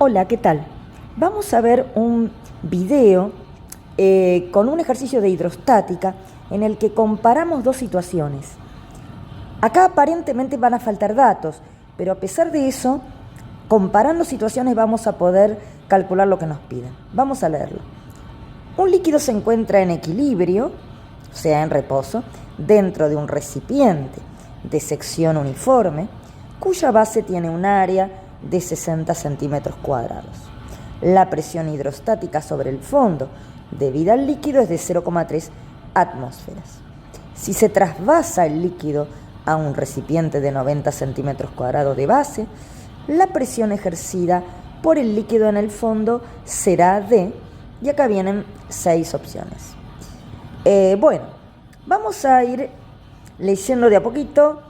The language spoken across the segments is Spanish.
Hola, ¿qué tal? Vamos a ver un video con un ejercicio de hidrostática en el que comparamos dos situaciones. Acá aparentemente van a faltar datos, pero a pesar de eso, comparando situaciones vamos a poder calcular lo que nos piden. Vamos a leerlo. Un líquido se encuentra en equilibrio, o sea, en reposo, dentro de un recipiente de sección uniforme, cuya base tiene un área de 60 centímetros cuadrados. La presión hidrostática sobre el fondo debida al líquido es de 0,3 atmósferas. Si se trasvasa el líquido a un recipiente de 90 centímetros cuadrados de base, la presión ejercida por el líquido en el fondo será de, y acá vienen 6 opciones. Bueno, vamos a ir leyendo de a poquito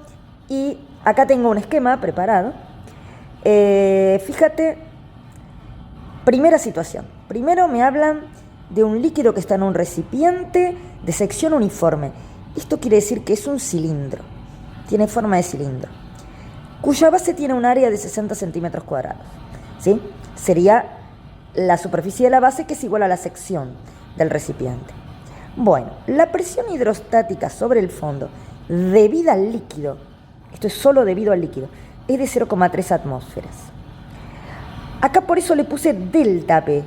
y acá tengo un esquema preparado. Fíjate, primera situación. Primero me hablan de un líquido que está en un recipiente de sección uniforme. Esto quiere decir que es un cilindro, tiene forma de cilindro, cuya base tiene un área de 60 centímetros cuadrados. ¿Sí? Sería la superficie de la base, que es igual a la sección del recipiente. Bueno, la presión hidrostática sobre el fondo debida al líquido, esto es solo debido al líquido, es de 0,3 atmósferas. Acá por eso le puse delta P,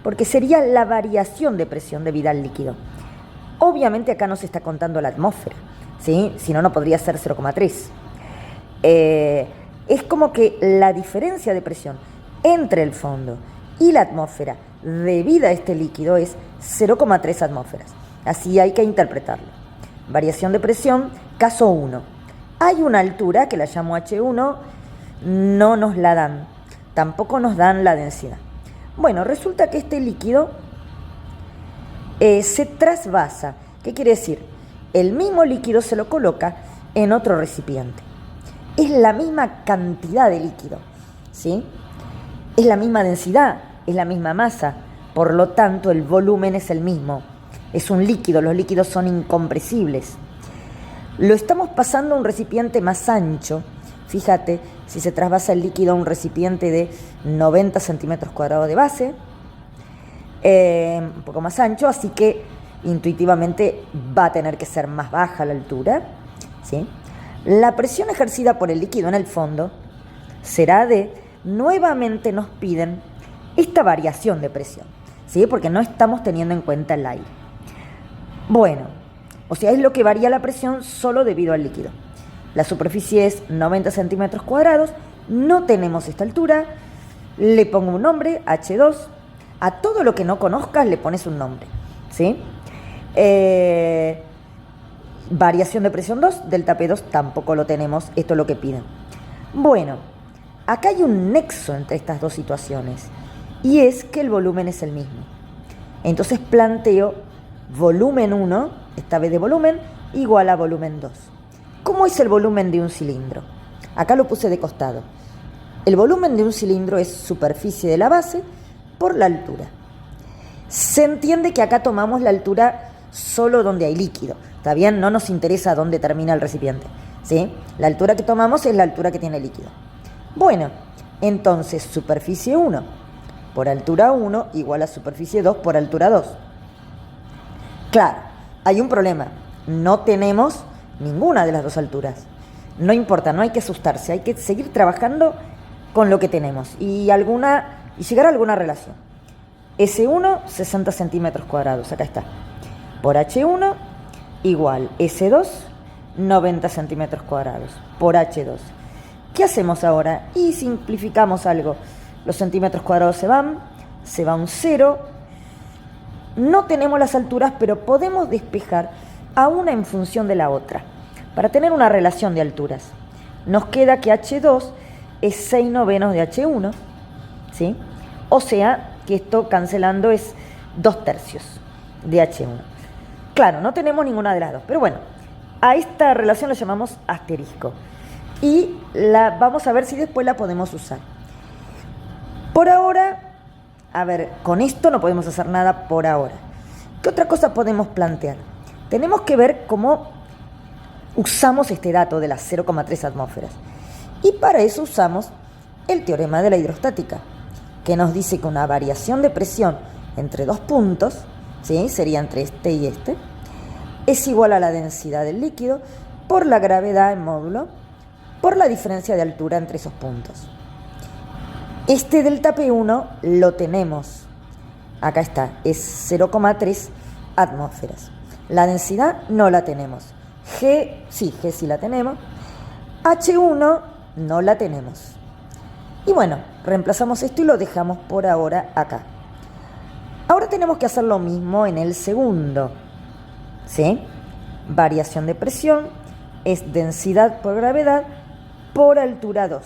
porque sería la variación de presión debida al líquido. Obviamente acá no se está contando la atmósfera, ¿sí? Si no, no podría ser 0,3. Es como que la diferencia de presión entre el fondo y la atmósfera debida a este líquido es 0,3 atmósferas. Así hay que interpretarlo. Variación de presión, caso 1. Hay una altura que la llamo H1, no nos la dan, tampoco nos dan la densidad. Bueno, resulta que este líquido se trasvasa. ¿Qué quiere decir? El mismo líquido se lo coloca en otro recipiente. Es la misma cantidad de líquido, ¿sí? Es la misma densidad, es la misma masa, por lo tanto el volumen es el mismo. Es un líquido, los líquidos son incompresibles. Lo estamos pasando a un recipiente más ancho. Fíjate, si se trasvasa el líquido a un recipiente de 90 centímetros cuadrados de base, un poco más ancho, así que intuitivamente va a tener que ser más baja la altura, ¿sí? La presión ejercida por el líquido en el fondo será de, nuevamente nos piden esta variación de presión, ¿sí? Porque no estamos teniendo en cuenta el aire. Bueno, o sea, es lo que varía la presión solo debido al líquido. La superficie es 90 centímetros cuadrados, no tenemos esta altura, le pongo un nombre, H2, a todo lo que no conozcas le pones un nombre, ¿sí? Variación de presión 2, delta P2 tampoco lo tenemos, esto es lo que piden. Bueno, acá hay un nexo entre estas dos situaciones, y es que el volumen es el mismo. Entonces planteo volumen 1, esta vez de volumen, igual a volumen 2. ¿Cómo es el volumen de un cilindro? Acá lo puse de costado. El volumen de un cilindro es superficie de la base por la altura. Se entiende que acá tomamos la altura solo donde hay líquido. ¿Está bien? No nos interesa dónde termina el recipiente, ¿sí? La altura que tomamos es la altura que tiene el líquido. Bueno, entonces superficie 1 por altura 1 igual a superficie 2 por altura 2. Claro, hay un problema. No tenemos ninguna de las dos alturas. No importa, no hay que asustarse. Hay que seguir trabajando con lo que tenemos y llegar a alguna relación. S1, 60 centímetros cuadrados. Acá está. Por H1 igual S2, 90 centímetros cuadrados. Por H2. ¿Qué hacemos ahora? Y simplificamos algo. Los centímetros cuadrados se va un 0. No tenemos las alturas, pero podemos despejar a una en función de la otra, para tener una relación de alturas. Nos queda que H2 es 6/9 de H1, ¿sí? O sea, que esto cancelando es 2/3 de H1. Claro, no tenemos ninguna de las dos, pero bueno, a esta relación la llamamos asterisco. Y vamos a ver si después la podemos usar. Por ahora, a ver, con esto no podemos hacer nada por ahora. ¿Qué otra cosa podemos plantear? Tenemos que ver cómo usamos este dato de las 0,3 atmósferas. Y para eso usamos el teorema de la hidrostática. que nos dice que una variación de presión entre dos puntos, ¿sí? Sería entre este y este, es igual a la densidad del líquido por la gravedad en módulo por la diferencia de altura entre esos puntos. Este delta P1 lo tenemos, acá está, es 0,3 atmósferas. La densidad no la tenemos. G sí la tenemos. H1 no la tenemos. Y bueno, reemplazamos esto y lo dejamos por ahora acá. Ahora tenemos que hacer lo mismo en el segundo, ¿sí? Variación de presión es densidad por gravedad por altura 2.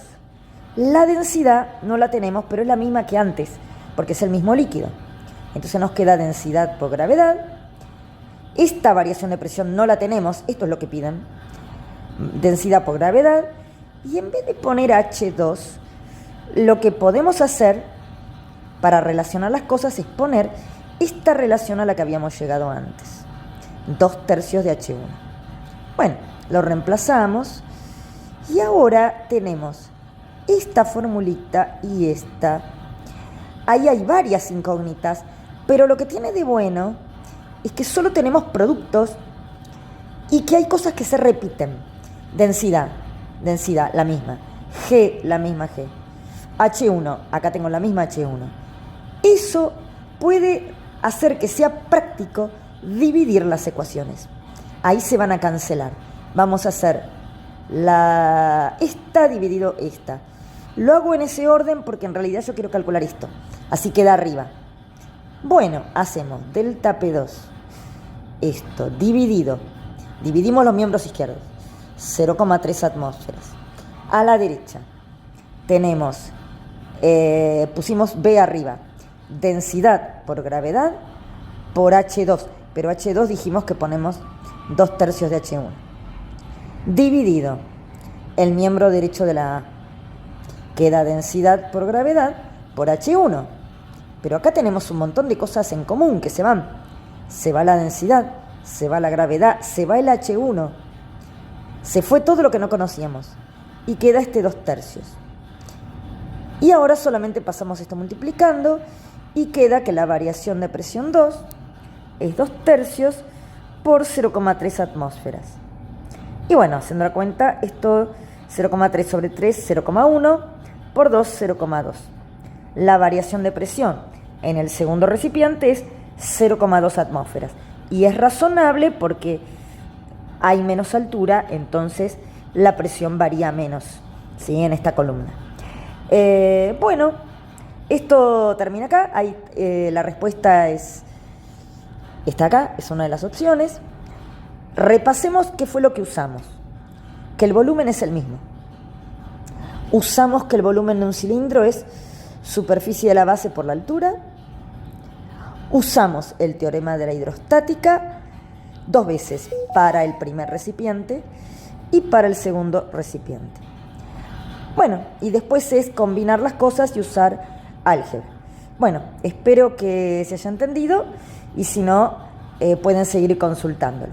La densidad no la tenemos, pero es la misma que antes, porque es el mismo líquido. Entonces nos queda densidad por gravedad. Esta variación de presión no la tenemos, esto es lo que piden. Densidad por gravedad. Y en vez de poner H2, lo que podemos hacer para relacionar las cosas es poner esta relación a la que habíamos llegado antes. 2/3 de H1. Bueno, lo reemplazamos y ahora tenemos esta formulita y esta. Ahí hay varias incógnitas, pero lo que tiene de bueno es que solo tenemos productos y que hay cosas que se repiten. Densidad, la misma. G, la misma G. H1, acá tengo la misma H1. Eso puede hacer que sea práctico dividir las ecuaciones. Ahí se van a cancelar. Vamos a hacer esta dividido esta. Lo hago en ese orden porque en realidad yo quiero calcular esto. Así queda arriba. Bueno, hacemos delta P2. Esto dividido. Dividimos los miembros izquierdos. 0,3 atmósferas. A la derecha tenemos, pusimos B arriba. Densidad por gravedad por H2. Pero H2 dijimos que ponemos 2/3 de H1. Dividido el miembro derecho de la A. Queda densidad por gravedad por H1. Pero acá tenemos un montón de cosas en común que se van. Se va la densidad, se va la gravedad, se va el H1. Se fue todo lo que no conocíamos. Y queda este 2/3. Y ahora solamente pasamos esto multiplicando y queda que la variación de presión 2 es 2/3 por 0,3 atmósferas. Y bueno, haciendo la cuenta, esto 0,3 sobre 3, 0,1 por 2, 0,2. La variación de presión en el segundo recipiente es 0,2 atmósferas. Y es razonable porque hay menos altura, entonces la presión varía menos, ¿sí? En esta columna. Bueno, esto termina acá. Ahí, la respuesta está acá, es una de las opciones. Repasemos qué fue lo que usamos. Que el volumen es el mismo. Usamos que el volumen de un cilindro es superficie de la base por la altura. Usamos el teorema de la hidrostática 2 veces para el primer recipiente y para el segundo recipiente. Bueno, y después es combinar las cosas y usar álgebra. Bueno, espero que se haya entendido y si no, pueden seguir consultándolo.